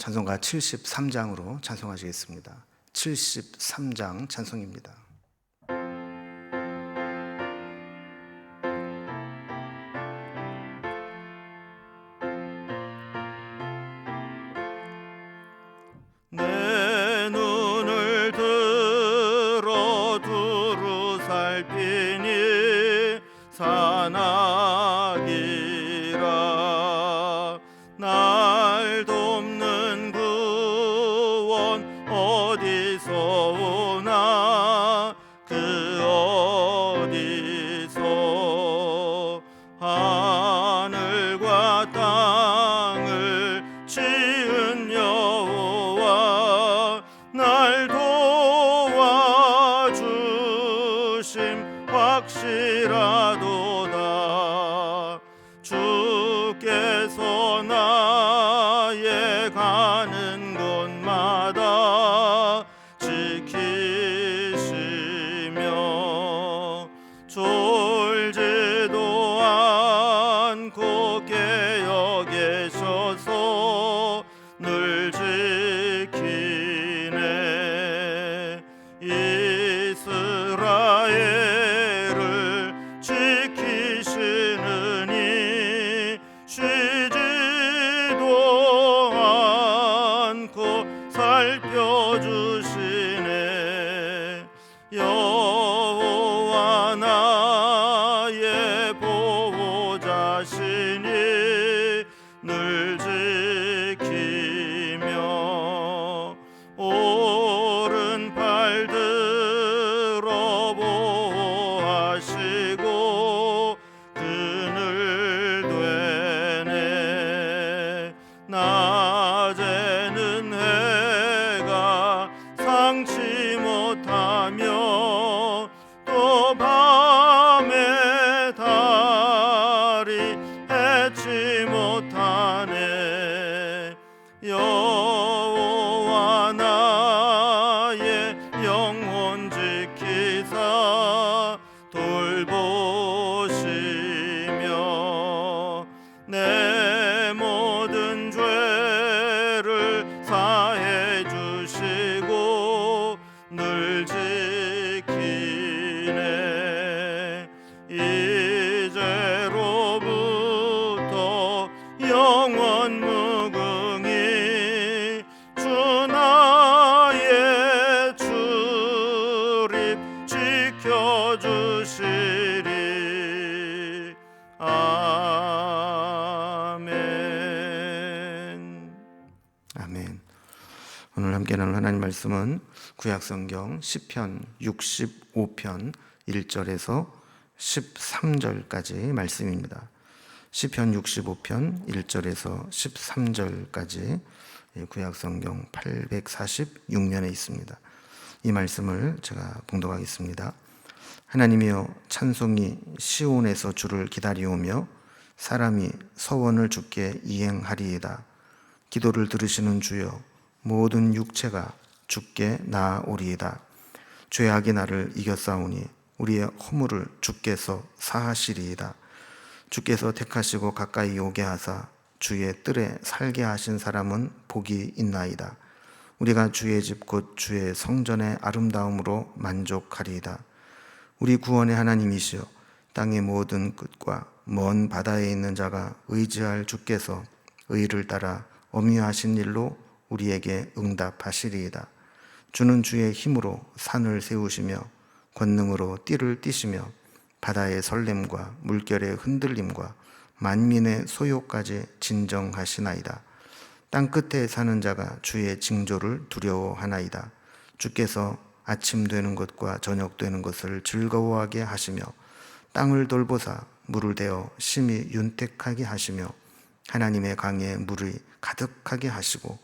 찬송가 73장으로 찬송하시겠습니다. 73장 찬송입니다. 내 눈을 들어 두루 살피니 산악이라. 날 돕는 구원 어디서 오나 그 어디서. 하늘과 땅을 지은 여호와 날 도와주심 확실하도다. 주께서 나의 가는 곳마다 지키시며 졸지도 않고 깨어 계셔서 늘 지키네. 이스라엘을 지키시느니 쉬지도 않고 살펴주시네. 여호와 나의 보호자시니 늘 지키며 오른팔 들어 보호하시고 그늘 되네. 낮에는 해가 상치 못하며 또 밤에 달이 해치 못하네. 여호와 나의 영혼 지키사 돌보시며 내 모든 죄를 사해 주시고 늘 지키네. 이제로부터 영원 무궁히 주 나의 출입 지켜주시리. 아멘. 아멘. 오늘 함께 나눌 하나님 말씀은 구약성경 시편 65편 1절에서 13절까지 말씀입니다. 시편 65편 1절에서 13절까지 구약성경 846면에 있습니다. 이 말씀을 제가 봉독하겠습니다. 하나님이여, 찬송이 시온에서 주를 기다리오며 사람이 서원을 주께 이행하리이다. 기도를 들으시는 주여, 모든 육체가 주께 나아오리이다. 죄악이 나를 이겼사오니 우리의 허물을 주께서 사하시리이다. 주께서 택하시고 가까이 오게 하사 주의 뜰에 살게 하신 사람은 복이 있나이다. 우리가 주의 집 곧 주의 성전의 아름다움으로 만족하리이다. 우리 구원의 하나님이시여, 땅의 모든 끝과 먼 바다에 있는 자가 의지할 주께서 의를 따라 엄유하신 일로 우리에게 응답하시리이다. 주는 주의 힘으로 산을 세우시며 권능으로 띠를 띠시며 바다의 설렘과 물결의 흔들림과 만민의 소요까지 진정하시나이다. 땅끝에 사는 자가 주의 징조를 두려워하나이다. 주께서 아침 되는 것과 저녁 되는 것을 즐거워하게 하시며 땅을 돌보사 물을 대어 심히 윤택하게 하시며 하나님의 강에 물이 가득하게 하시고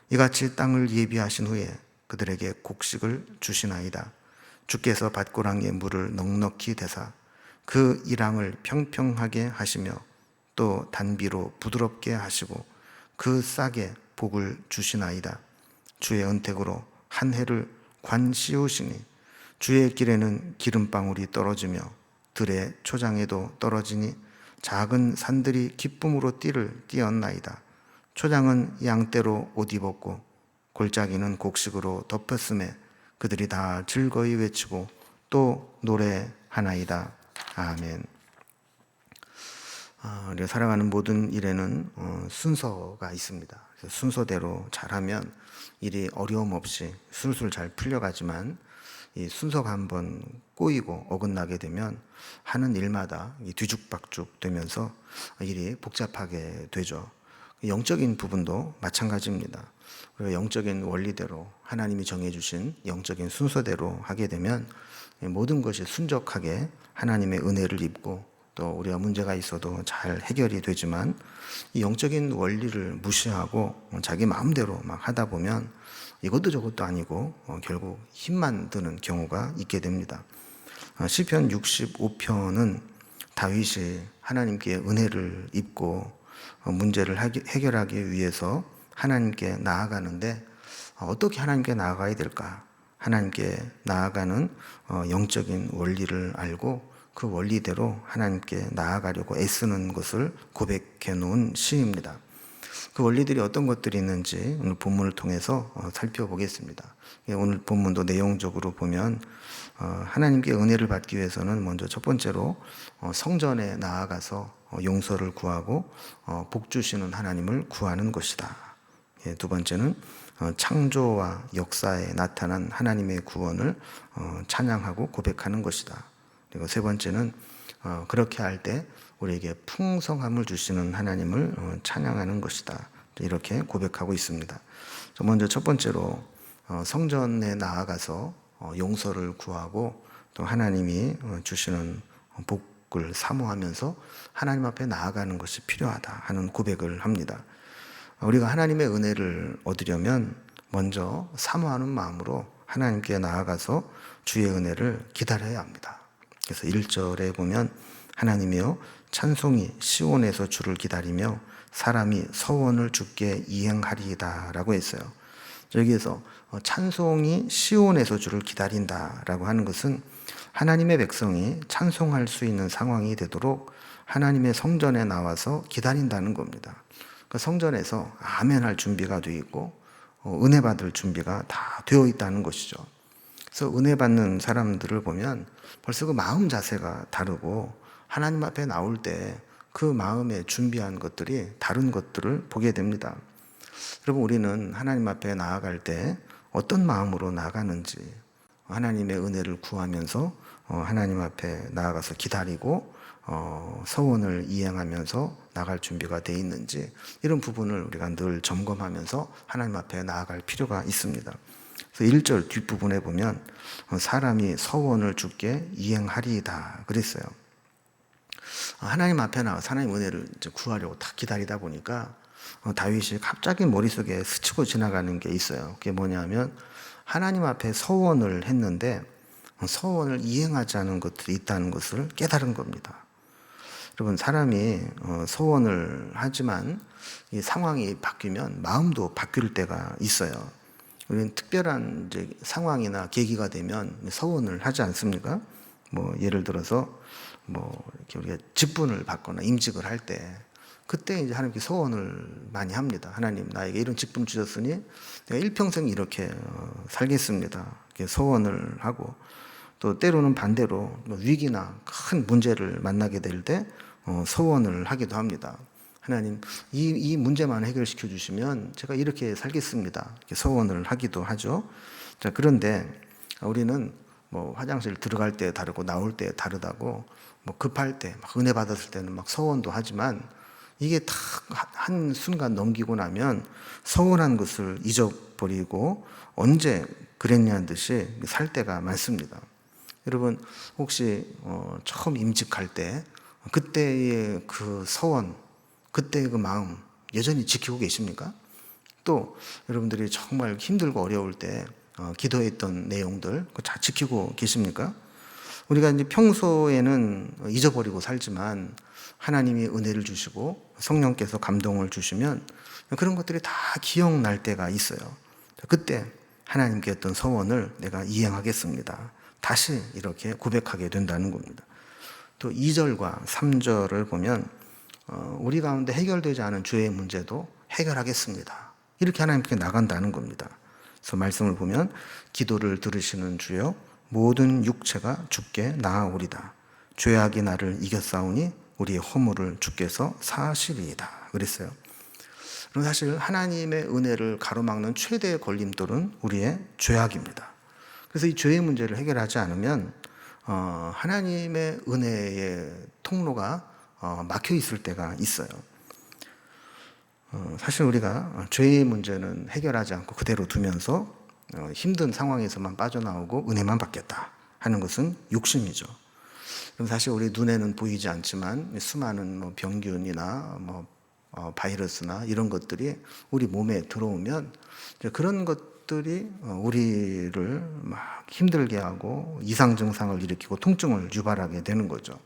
이같이 땅을 예비하신 후에 그들에게 곡식을 주시나이다. 주께서 밭고랑에 물을 넉넉히 대사 그 이랑을 평평하게 하시며 또 단비로 부드럽게 하시고 그 싹에 복을 주시나이다. 주의 은택으로 한 해를 관 씌우시니 주의 길에는 기름방울이 떨어지며 들의 초장에도 떨어지니 작은 산들이 기쁨으로 띠를 띠었나이다. 초장은 양떼로 옷 입었고 골짜기는 곡식으로 덮였음에 그들이 다 즐거이 외치고 또 노래하나이다. 아멘. 우리가 살아가는 모든 일에는 순서가 있습니다. 그래서 순서대로 잘하면 일이 어려움 없이 술술 잘 풀려가지만 이 순서가 한번 꼬이고 어긋나게 되면 하는 일마다 뒤죽박죽 되면서 일이 복잡하게 되죠. 영적인 부분도 마찬가지입니다. 우리가 영적인 원리대로 하나님이 정해주신 영적인 순서대로 하게 되면 모든 것이 순적하게 하나님의 은혜를 입고 또 우리가 문제가 있어도 잘 해결이 되지만 이 영적인 원리를 무시하고 자기 마음대로 막 하다 보면 이것도 저것도 아니고 결국 힘만 드는 경우가 있게 됩니다. 시편 65편은 다윗이 하나님께 은혜를 입고 문제를 해결하기 위해서 하나님께 나아가는데 어떻게 하나님께 나아가야 될까? 하나님께 나아가는 영적인 원리를 알고 그 원리대로 하나님께 나아가려고 애쓰는 것을 고백해 놓은 시입니다. 그 원리들이 어떤 것들이 있는지 오늘 본문을 통해서 살펴보겠습니다. 오늘 본문도 내용적으로 보면 하나님께 은혜를 받기 위해서는 먼저 첫 번째로 성전에 나아가서 용서를 구하고 복 주시는 하나님을 구하는 것이다. 두 번째는 창조와 역사에 나타난 하나님의 구원을 찬양하고 고백하는 것이다. 그리고 세 번째는 그렇게 할 때 우리에게 풍성함을 주시는 하나님을 찬양하는 것이다. 이렇게 고백하고 있습니다. 먼저 첫 번째로 성전에 나아가서 용서를 구하고 또 하나님이 주시는 복을 사모하면서 하나님 앞에 나아가는 것이 필요하다 하는 고백을 합니다. 우리가 하나님의 은혜를 얻으려면 먼저 사모하는 마음으로 하나님께 나아가서 주의 은혜를 기다려야 합니다. 그래서 1절에 보면 하나님이여 찬송이 시온에서 주를 기다리며 사람이 서원을 주께 이행하리이다 라고 했어요. 여기에서 찬송이 시온에서 주를 기다린다라고 하는 것은 하나님의 백성이 찬송할 수 있는 상황이 되도록 하나님의 성전에 나와서 기다린다는 겁니다. 그 성전에서 아멘할 준비가 되어 있고 은혜 받을 준비가 다 되어 있다는 것이죠. 그래서 은혜 받는 사람들을 보면 벌써 그 마음 자세가 다르고 하나님 앞에 나올 때 그 마음에 준비한 것들이 다른 것들을 보게 됩니다. 여러분, 우리는 하나님 앞에 나아갈 때 어떤 마음으로 나아가는지, 하나님의 은혜를 구하면서 하나님 앞에 나아가서 기다리고 서원을 이행하면서 나갈 준비가 되어 있는지, 이런 부분을 우리가 늘 점검하면서 하나님 앞에 나아갈 필요가 있습니다. 그래서 1절 뒷부분에 보면 사람이 서원을 주께 이행하리이다 그랬어요. 하나님 앞에 나와서 하나님 은혜를 구하려고 딱 기다리다 보니까 다윗이 갑자기 머릿속에 스치고 지나가는 게 있어요. 그게 뭐냐면 하나님 앞에 서원을 했는데 서원을 이행하지 않은 것들이 있다는 것을 깨달은 겁니다. 여러분, 사람이 서원을 하지만 이 상황이 바뀌면 마음도 바뀔 때가 있어요. 우리는 특별한 이제 상황이나 계기가 되면 서원을 하지 않습니까? 뭐 예를 들어서 뭐 이렇게 우리가 직분을 받거나 임직을 할 때 그때 이제 하나님께 서원을 많이 합니다. 하나님, 나에게 이런 직분 주셨으니 내가 일평생 이렇게 살겠습니다. 이렇게 서원을 하고, 또 때로는 반대로 위기나 큰 문제를 만나게 될 때 서원을 하기도 합니다. 하나님, 이 문제만 해결시켜 주시면 제가 이렇게 살겠습니다. 이렇게 서원을 하기도 하죠. 자, 그런데 우리는 뭐 화장실 들어갈 때 다르고 나올 때 다르다고, 뭐 급할 때 막 은혜 받았을 때는 막 서원도 하지만 이게 딱 한 순간 넘기고 나면 서원한 것을 잊어버리고 언제 그랬냐는 듯이 살 때가 많습니다. 여러분, 혹시 처음 임직할 때 그때의 그 서원, 그때의 그 마음 여전히 지키고 계십니까? 또 여러분들이 정말 힘들고 어려울 때 기도했던 내용들 그거 다 지키고 계십니까? 우리가 이제 평소에는 잊어버리고 살지만 하나님이 은혜를 주시고 성령께서 감동을 주시면 그런 것들이 다 기억날 때가 있어요. 그때 하나님께 했던 서원을 내가 이행하겠습니다. 다시 이렇게 고백하게 된다는 겁니다. 또 2절과 3절을 보면 우리 가운데 해결되지 않은 죄의 문제도 해결하겠습니다. 이렇게 하나님께 나간다는 겁니다. 그래서 말씀을 보면 기도를 들으시는 주여 모든 육체가 주께 나아오리다. 죄악이 나를 이겼사오니 우리의 허물을 주께서 사하시리이다. 그랬어요. 그럼 사실 하나님의 은혜를 가로막는 최대의 걸림돌은 우리의 죄악입니다. 그래서 이 죄의 문제를 해결하지 않으면 하나님의 은혜의 통로가 막혀 있을 때가 있어요. 사실 우리가 죄의 문제는 해결하지 않고 그대로 두면서 힘든 상황에서만 빠져나오고 은혜만 받겠다 하는 것은 욕심이죠. 그럼 사실 우리 눈에는 보이지 않지만 수많은 병균이나 바이러스나 이런 것들이 우리 몸에 들어오면 그런 것들이 우리를 막 힘들게 하고 이상 증상을 일으키고 통증을 유발하게 되는 거죠.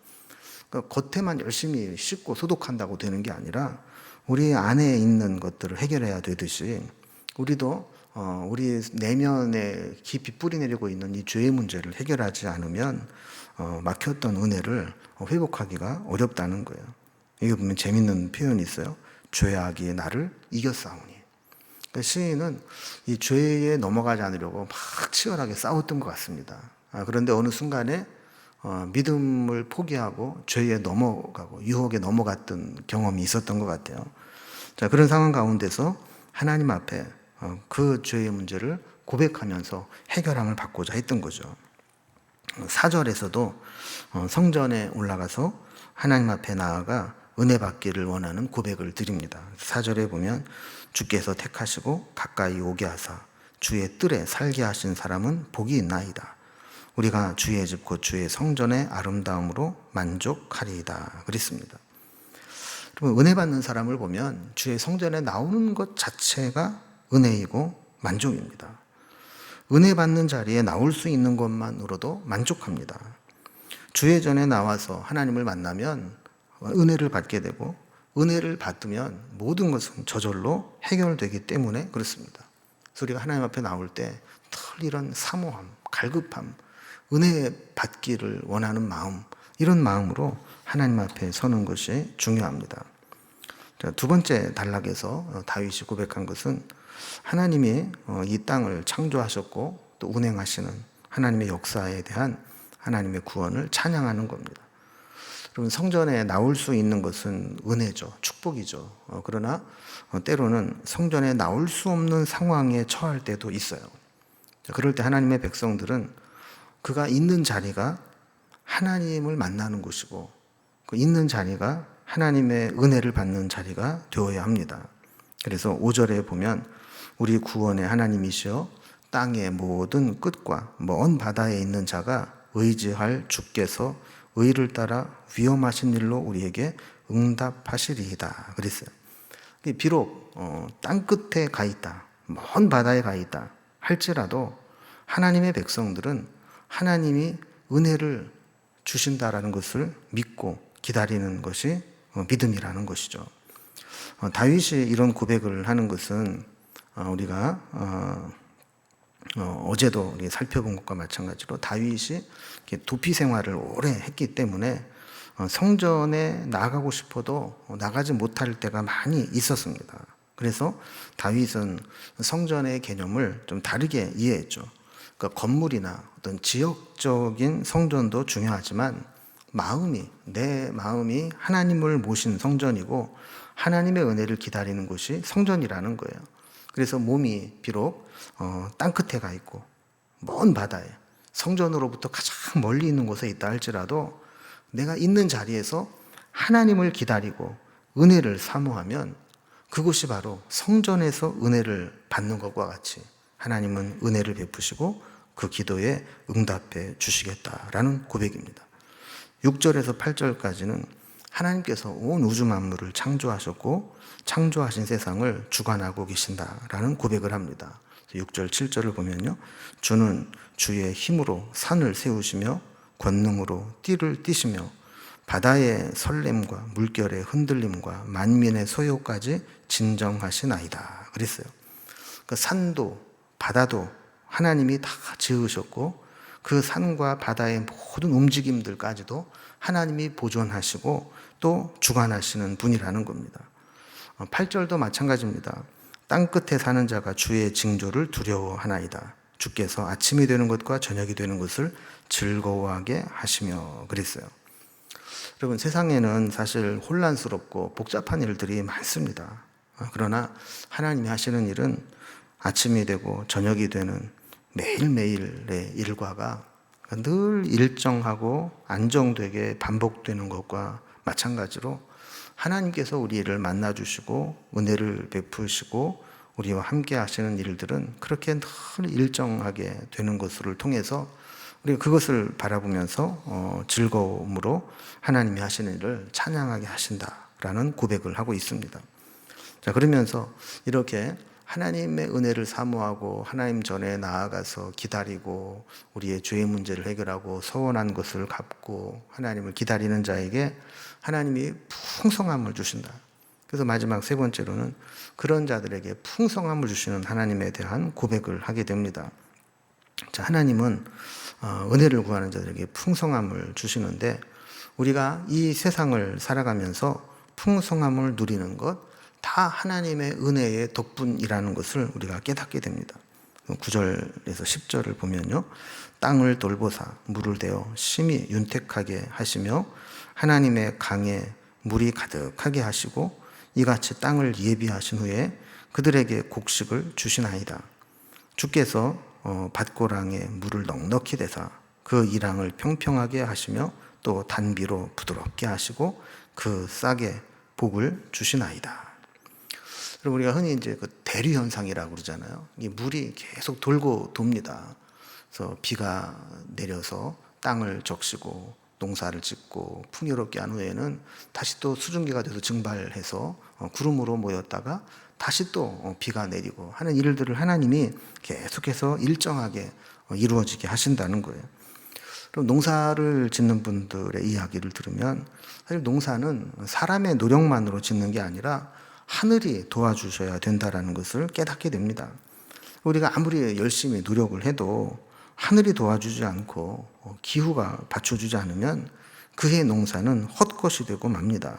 그러니까 겉에만 열심히 씻고 소독한다고 되는 게 아니라 우리 안에 있는 것들을 해결해야 되듯이 우리도 우리 내면에 깊이 뿌리내리고 있는 이 죄의 문제를 해결하지 않으면 막혔던 은혜를 회복하기가 어렵다는 거예요. 여기 보면 재밌는 표현이 있어요. 죄악이 나를 이겼사오니. 그러니까 시인은 이 죄에 넘어가지 않으려고 막 치열하게 싸웠던 것 같습니다. 그런데 어느 순간에 믿음을 포기하고 죄에 넘어가고 유혹에 넘어갔던 경험이 있었던 것 같아요. 자, 그런 상황 가운데서 하나님 앞에 그 죄의 문제를 고백하면서 해결함을 받고자 했던 거죠. 4절에서도 성전에 올라가서 하나님 앞에 나아가 은혜 받기를 원하는 고백을 드립니다. 4절에 보면 주께서 택하시고 가까이 오게 하사 주의 뜰에 살게 하신 사람은 복이 있나이다. 우리가 주의 집 곧 주의 성전의 아름다움으로 만족하리이다. 그랬습니다. 그러면 은혜 받는 사람을 보면 주의 성전에 나오는 것 자체가 은혜이고 만족입니다. 은혜 받는 자리에 나올 수 있는 것만으로도 만족합니다. 주의 전에 나와서 하나님을 만나면 은혜를 받게 되고 은혜를 받으면 모든 것은 저절로 해결되기 때문에 그렇습니다. 그래서 우리가 하나님 앞에 나올 때 늘 이런 사모함, 갈급함, 은혜 받기를 원하는 마음, 이런 마음으로 하나님 앞에 서는 것이 중요합니다. 두 번째 단락에서 다윗이 고백한 것은 하나님이 이 땅을 창조하셨고 또 운행하시는 하나님의 역사에 대한 하나님의 구원을 찬양하는 겁니다. 그러면 성전에 나올 수 있는 것은 은혜죠. 축복이죠. 그러나 때로는 성전에 나올 수 없는 상황에 처할 때도 있어요. 그럴 때 하나님의 백성들은 그가 있는 자리가 하나님을 만나는 곳이고 그 있는 자리가 하나님의 은혜를 받는 자리가 되어야 합니다. 그래서 5절에 보면 우리 구원의 하나님이시여 땅의 모든 끝과 먼 바다에 있는 자가 의지할 주께서 의를 따라 위험하신 일로 우리에게 응답하시리이다. 그랬어요. 비록 땅 끝에 가 있다, 먼 바다에 가 있다 할지라도 하나님의 백성들은 하나님이 은혜를 주신다라는 것을 믿고 기다리는 것이 믿음이라는 것이죠. 다윗이 이런 고백을 하는 것은 우리가 어제도 우리 살펴본 것과 마찬가지로 다윗이 도피 생활을 오래 했기 때문에 성전에 나가고 싶어도 나가지 못할 때가 많이 있었습니다. 그래서 다윗은 성전의 개념을 좀 다르게 이해했죠. 그러니까 건물이나 어떤 지역적인 성전도 중요하지만 내 마음이 하나님을 모신 성전이고 하나님의 은혜를 기다리는 곳이 성전이라는 거예요. 그래서 몸이 비록 땅 끝에 가 있고 먼 바다에 성전으로부터 가장 멀리 있는 곳에 있다 할지라도 내가 있는 자리에서 하나님을 기다리고 은혜를 사모하면 그곳이 바로 성전에서 은혜를 받는 것과 같이 하나님은 은혜를 베푸시고 그 기도에 응답해 주시겠다라는 고백입니다. 6절에서 8절까지는 하나님께서 온 우주 만물을 창조하셨고 창조하신 세상을 주관하고 계신다라는 고백을 합니다. 6절, 7절을 보면요. 주는 주의 힘으로 산을 세우시며 권능으로 띠를 띠시며 바다의 설렘과 물결의 흔들림과 만민의 소요까지 진정하시나이다. 그랬어요. 그 산도 바다도 하나님이 다 지으셨고 그 산과 바다의 모든 움직임들까지도 하나님이 보존하시고 또 주관하시는 분이라는 겁니다. 8절도 마찬가지입니다. 땅끝에 사는 자가 주의 징조를 두려워하나이다. 주께서 아침이 되는 것과 저녁이 되는 것을 즐거워하게 하시며 그랬어요. 여러분, 세상에는 사실 혼란스럽고 복잡한 일들이 많습니다. 그러나 하나님이 하시는 일은 아침이 되고 저녁이 되는 매일매일의 일과가 늘 일정하고 안정되게 반복되는 것과 마찬가지로 하나님께서 우리를 만나주시고 은혜를 베푸시고 우리와 함께 하시는 일들은 그렇게 늘 일정하게 되는 것을 통해서 우리가 그것을 바라보면서 즐거움으로 하나님이 하시는 일을 찬양하게 하신다라는 고백을 하고 있습니다. 자, 그러면서 이렇게 하나님의 은혜를 사모하고 하나님 전에 나아가서 기다리고 우리의 죄의 문제를 해결하고 서원한 것을 갚고 하나님을 기다리는 자에게 하나님이 풍성함을 주신다. 그래서 마지막 세 번째로는 그런 자들에게 풍성함을 주시는 하나님에 대한 고백을 하게 됩니다. 자, 하나님은 은혜를 구하는 자들에게 풍성함을 주시는데 우리가 이 세상을 살아가면서 풍성함을 누리는 것 다 하나님의 은혜의 덕분이라는 것을 우리가 깨닫게 됩니다. 9절에서 10절을 보면요, 땅을 돌보사 물을 대어 심히 윤택하게 하시며 하나님의 강에 물이 가득하게 하시고 이같이 땅을 예비하신 후에 그들에게 곡식을 주시나이다. 주께서 밭고랑에 물을 넉넉히 대사 그 이랑을 평평하게 하시며 또 단비로 부드럽게 하시고 그 싹에 복을 주시나이다. 그리고 우리가 흔히 이제 그 대류 현상이라고 그러잖아요. 이 물이 계속 돌고 돕니다. 그래서 비가 내려서 땅을 적시고 농사를 짓고 풍요롭게 한 후에는 다시 또 수증기가 돼서 증발해서 구름으로 모였다가 다시 또 비가 내리고 하는 일들을 하나님이 계속해서 일정하게 이루어지게 하신다는 거예요. 그럼 농사를 짓는 분들의 이야기를 들으면 사실 농사는 사람의 노력만으로 짓는 게 아니라 하늘이 도와주셔야 된다는 것을 깨닫게 됩니다. 우리가 아무리 열심히 노력을 해도 하늘이 도와주지 않고 기후가 받쳐주지 않으면 그의 농사는 헛것이 되고 맙니다.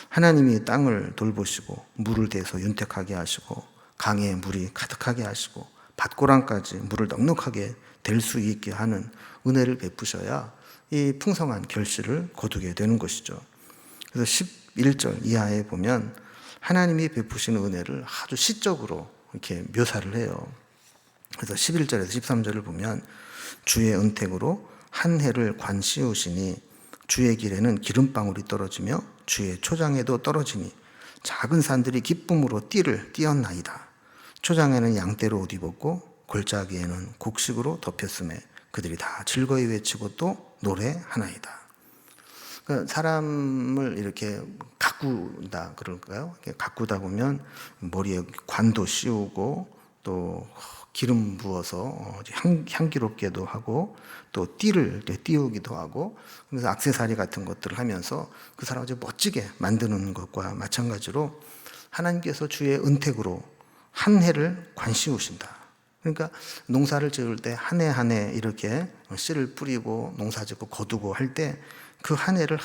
하나님이 땅을 돌보시고 물을 대서 윤택하게 하시고 강에 물이 가득하게 하시고 밭고랑까지 물을 넉넉하게 될 수 있게 하는 은혜를 베푸셔야 이 풍성한 결실을 거두게 되는 것이죠. 그래서 11절 이하에 보면 하나님이 베푸시는 은혜를 아주 시적으로 이렇게 묘사를 해요. 그래서 11절에서 13절을 보면 주의 은택으로 한 해를 관 씌우시니 주의 길에는 기름방울이 떨어지며 주의 초장에도 떨어지니 작은 산들이 기쁨으로 띠를 띄었나이다. 초장에는 양떼로 옷 입었고 골짜기에는 곡식으로 덮였음에 그들이 다 즐거이 외치고 또 노래하나이다. 그러니까 사람을 이렇게 가꾸다 그럴까요? 가꾸다 보면 머리에 관도 씌우고 또 기름 부어서 향기롭게도 하고 또 띠를 띄우기도 하고 그래서 액세서리 같은 것들을 하면서 그 사람을 멋지게 만드는 것과 마찬가지로 하나님께서 주의 은택으로 한 해를 관 씌우신다. 그러니까 농사를 지을 때 한 해 한 해 이렇게 씨를 뿌리고 농사 짓고 거두고 할 때 그 한 해를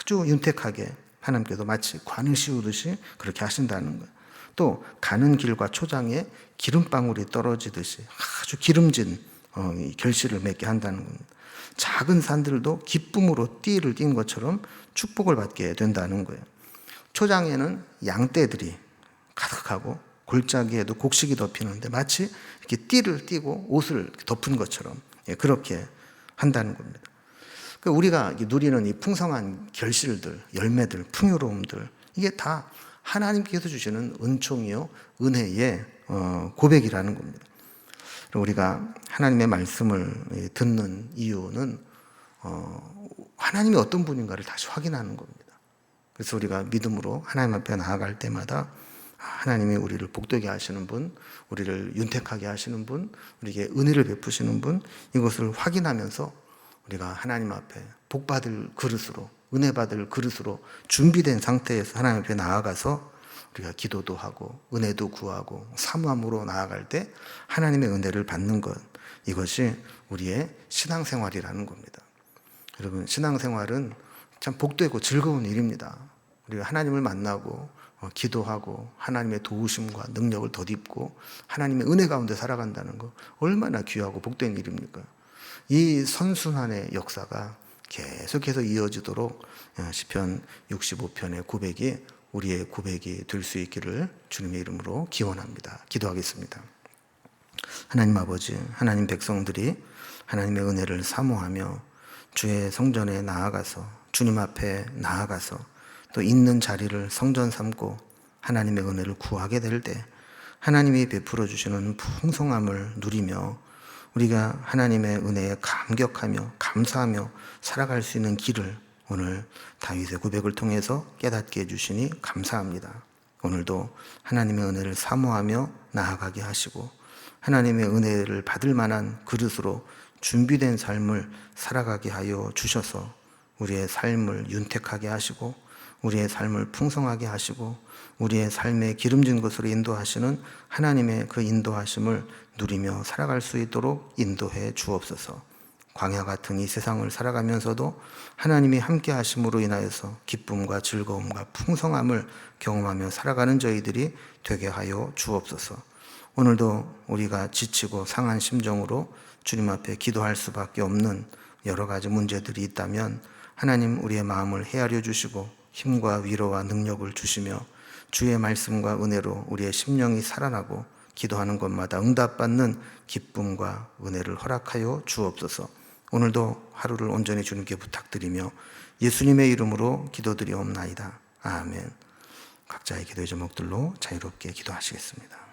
아주 윤택하게 하나님께서 마치 관을 씌우듯이 그렇게 하신다는 거예요. 또 가는 길과 초장에 기름방울이 떨어지듯이 아주 기름진 결실을 맺게 한다는 겁니다. 작은 산들도 기쁨으로 띠를 띈 것처럼 축복을 받게 된다는 거예요. 초장에는 양떼들이 가득하고 골짜기에도 곡식이 덮이는데 마치 이렇게 띠를 띠고 옷을 덮은 것처럼 그렇게 한다는 겁니다. 우리가 누리는 이 풍성한 결실들, 열매들, 풍요로움들 이게 다 하나님께서 주시는 은총이요 은혜의 고백이라는 겁니다. 우리가 하나님의 말씀을 듣는 이유는 하나님이 어떤 분인가를 다시 확인하는 겁니다. 그래서 우리가 믿음으로 하나님 앞에 나아갈 때마다 하나님이 우리를 복되게 하시는 분, 우리를 윤택하게 하시는 분, 우리에게 은혜를 베푸시는 분 이것을 확인하면서 우리가 하나님 앞에 복받을 그릇으로 은혜 받을 그릇으로 준비된 상태에서 하나님 앞에 나아가서 우리가 기도도 하고 은혜도 구하고 사모함으로 나아갈 때 하나님의 은혜를 받는 것 이것이 우리의 신앙생활이라는 겁니다. 여러분, 신앙생활은 참 복되고 즐거운 일입니다. 우리가 하나님을 만나고 기도하고 하나님의 도우심과 능력을 덧입고 하나님의 은혜 가운데 살아간다는 거 얼마나 귀하고 복된 일입니까? 이 선순환의 역사가 계속해서 이어지도록 시편 65편의 고백이 우리의 고백이 될 수 있기를 주님의 이름으로 기원합니다. 기도하겠습니다. 하나님 아버지, 하나님 백성들이 하나님의 은혜를 사모하며 주의 성전에 나아가서 주님 앞에 나아가서 또 있는 자리를 성전 삼고 하나님의 은혜를 구하게 될 때 하나님이 베풀어 주시는 풍성함을 누리며 우리가 하나님의 은혜에 감격하며 감사하며 살아갈 수 있는 길을 오늘 다윗의 고백을 통해서 깨닫게 해주시니 감사합니다. 오늘도 하나님의 은혜를 사모하며 나아가게 하시고 하나님의 은혜를 받을 만한 그릇으로 준비된 삶을 살아가게 하여 주셔서 우리의 삶을 윤택하게 하시고 우리의 삶을 풍성하게 하시고 우리의 삶에 기름진 것으로 인도하시는 하나님의 그 인도하심을 누리며 살아갈 수 있도록 인도해 주옵소서. 광야 같은 이 세상을 살아가면서도 하나님이 함께 하심으로 인하여서 기쁨과 즐거움과 풍성함을 경험하며 살아가는 저희들이 되게 하여 주옵소서. 오늘도 우리가 지치고 상한 심정으로 주님 앞에 기도할 수밖에 없는 여러 가지 문제들이 있다면 하나님 우리의 마음을 헤아려 주시고 힘과 위로와 능력을 주시며 주의 말씀과 은혜로 우리의 심령이 살아나고 기도하는 것마다 응답받는 기쁨과 은혜를 허락하여 주옵소서. 오늘도 하루를 온전히 주님께 부탁드리며 예수님의 이름으로 기도드리옵나이다. 아멘. 각자의 기도의 제목들로 자유롭게 기도하시겠습니다.